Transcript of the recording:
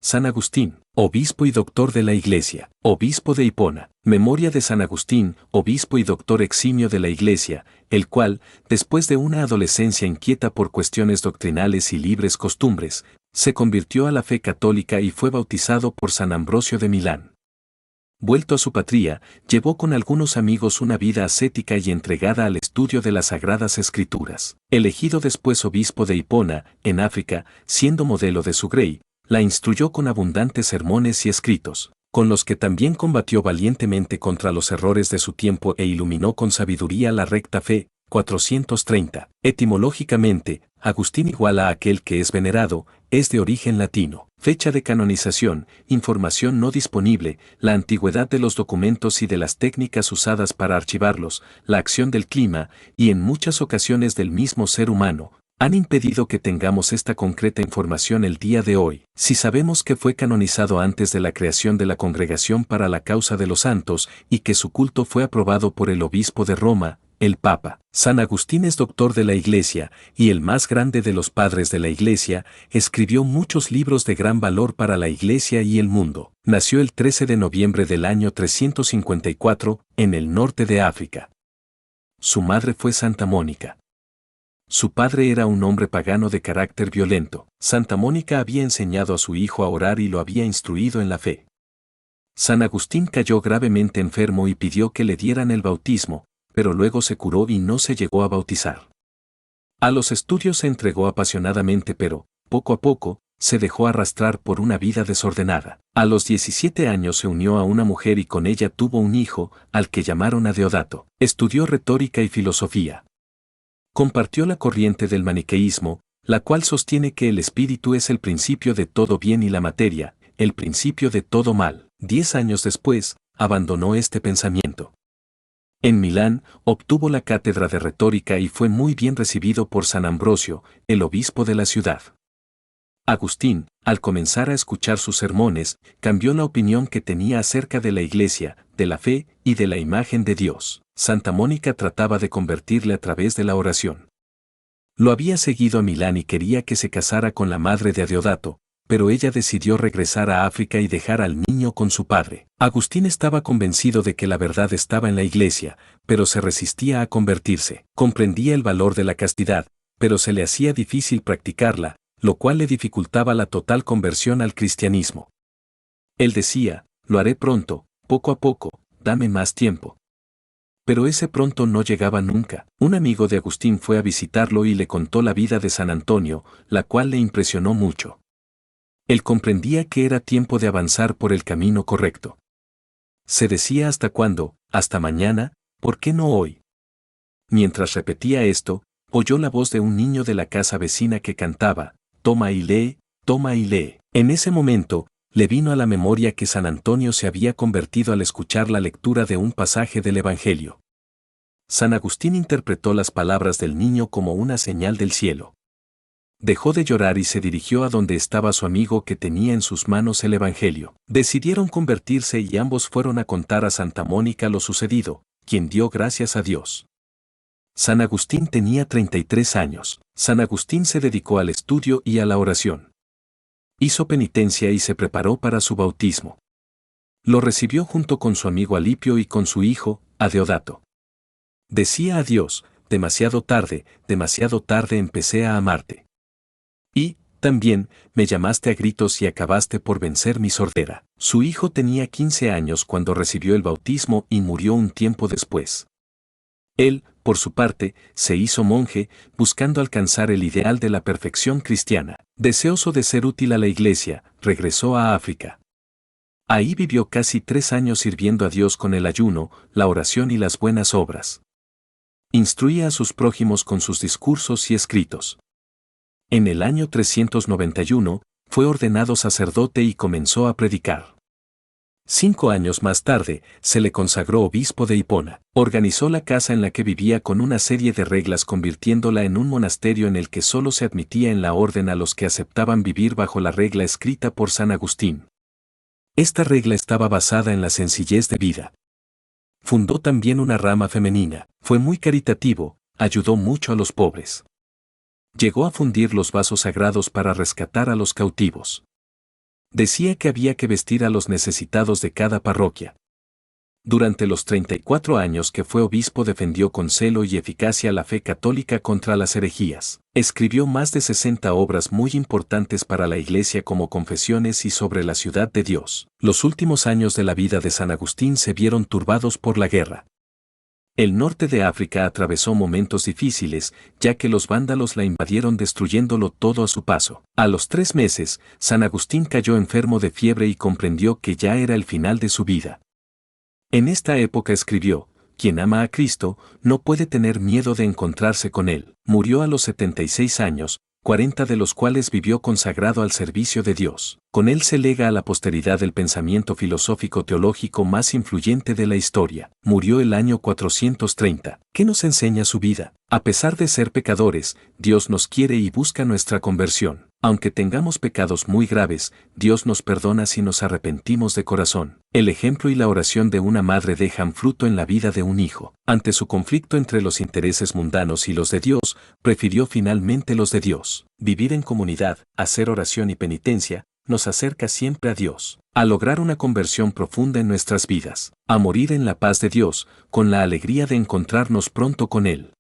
San Agustín, obispo y doctor de la Iglesia, obispo de Hipona. Memoria de San Agustín, obispo y doctor eximio de la Iglesia, el cual, después de una adolescencia inquieta por cuestiones doctrinales y libres costumbres, se convirtió a la fe católica y fue bautizado por San Ambrosio de Milán. Vuelto a su patria, llevó con algunos amigos una vida ascética y entregada al estudio de las Sagradas Escrituras. Elegido después obispo de Hipona, en África, siendo modelo de su grey, la instruyó con abundantes sermones y escritos, con los que también combatió valientemente contra los errores de su tiempo e iluminó con sabiduría la recta fe. 430. Etimológicamente, Agustín igual a aquel que es venerado, es de origen latino. Fecha de canonización, información no disponible, la antigüedad de los documentos y de las técnicas usadas para archivarlos, la acción del clima, y en muchas ocasiones del mismo ser humano, han impedido que tengamos esta concreta información el día de hoy. Si sabemos que fue canonizado antes de la creación de la Congregación para la Causa de los Santos y que su culto fue aprobado por el obispo de Roma, el Papa. San Agustín es doctor de la Iglesia y el más grande de los padres de la Iglesia, escribió muchos libros de gran valor para la Iglesia y el mundo. Nació el 13 de noviembre del año 354, en el norte de África. Su madre fue Santa Mónica. Su padre era un hombre pagano de carácter violento. Santa Mónica había enseñado a su hijo a orar y lo había instruido en la fe. San Agustín cayó gravemente enfermo y pidió que le dieran el bautismo, pero luego se curó y no se llegó a bautizar. A los estudios se entregó apasionadamente, pero, poco a poco, se dejó arrastrar por una vida desordenada. A los 17 años se unió a una mujer y con ella tuvo un hijo, al que llamaron Adeodato. Estudió retórica y filosofía. Compartió la corriente del maniqueísmo, la cual sostiene que el espíritu es el principio de todo bien y la materia, el principio de todo mal. 10 años después, abandonó este pensamiento. En Milán, obtuvo la cátedra de retórica y fue muy bien recibido por San Ambrosio, el obispo de la ciudad. Agustín, al comenzar a escuchar sus sermones, cambió la opinión que tenía acerca de la Iglesia, de la fe y de la imagen de Dios. Santa Mónica trataba de convertirle a través de la oración. Lo había seguido a Milán y quería que se casara con la madre de Adeodato, pero ella decidió regresar a África y dejar al niño con su padre. Agustín estaba convencido de que la verdad estaba en la Iglesia, pero se resistía a convertirse. Comprendía el valor de la castidad, pero se le hacía difícil practicarla, lo cual le dificultaba la total conversión al cristianismo. Él decía, lo haré pronto, poco a poco, dame más tiempo. Pero ese pronto no llegaba nunca. Un amigo de Agustín fue a visitarlo y le contó la vida de San Antonio, la cual le impresionó mucho. Él comprendía que era tiempo de avanzar por el camino correcto. Se decía ¿hasta cuándo? ¿Hasta mañana? ¿Por qué no hoy? Mientras repetía esto, oyó la voz de un niño de la casa vecina que cantaba, toma y lee, toma y lee. En ese momento, le vino a la memoria que San Antonio se había convertido al escuchar la lectura de un pasaje del Evangelio. San Agustín interpretó las palabras del niño como una señal del cielo. Dejó de llorar y se dirigió a donde estaba su amigo que tenía en sus manos el Evangelio. Decidieron convertirse y ambos fueron a contar a Santa Mónica lo sucedido, quien dio gracias a Dios. San Agustín tenía 33 años. San Agustín se dedicó al estudio y a la oración. Hizo penitencia y se preparó para su bautismo. Lo recibió junto con su amigo Alipio y con su hijo, Adeodato. Decía a Dios, demasiado tarde empecé a amarte. Y, también, me llamaste a gritos y acabaste por vencer mi sordera. Su hijo tenía 15 años cuando recibió el bautismo y murió un tiempo después. Él, por su parte, se hizo monje, buscando alcanzar el ideal de la perfección cristiana. Deseoso de ser útil a la Iglesia, regresó a África. Ahí vivió casi 3 años sirviendo a Dios con el ayuno, la oración y las buenas obras. Instruía a sus prójimos con sus discursos y escritos. En el año 391, fue ordenado sacerdote y comenzó a predicar. 5 años más tarde, se le consagró obispo de Hipona. Organizó la casa en la que vivía con una serie de reglas, convirtiéndola en un monasterio en el que solo se admitía en la orden a los que aceptaban vivir bajo la regla escrita por San Agustín. Esta regla estaba basada en la sencillez de vida. Fundó también una rama femenina, fue muy caritativo, ayudó mucho a los pobres. Llegó a fundir los vasos sagrados para rescatar a los cautivos. Decía que había que vestir a los necesitados de cada parroquia. Durante los 34 años que fue obispo defendió con celo y eficacia la fe católica contra las herejías. Escribió más de 60 obras muy importantes para la Iglesia como Confesiones y sobre la ciudad de Dios. Los últimos años de la vida de San Agustín se vieron turbados por la guerra. El norte de África atravesó momentos difíciles, ya que los vándalos la invadieron destruyéndolo todo a su paso. A los 3 meses, San Agustín cayó enfermo de fiebre y comprendió que ya era el final de su vida. En esta época escribió: quien ama a Cristo no puede tener miedo de encontrarse con Él. Murió a los 76 años, 40 de los cuales vivió consagrado al servicio de Dios. Con él se lega a la posteridad el pensamiento filosófico-teológico más influyente de la historia. Murió el año 430. ¿Qué nos enseña su vida? A pesar de ser pecadores, Dios nos quiere y busca nuestra conversión. Aunque tengamos pecados muy graves, Dios nos perdona si nos arrepentimos de corazón. El ejemplo y la oración de una madre dejan fruto en la vida de un hijo. Ante su conflicto entre los intereses mundanos y los de Dios, prefirió finalmente los de Dios. Vivir en comunidad, hacer oración y penitencia, nos acerca siempre a Dios, a lograr una conversión profunda en nuestras vidas, a morir en la paz de Dios, con la alegría de encontrarnos pronto con Él.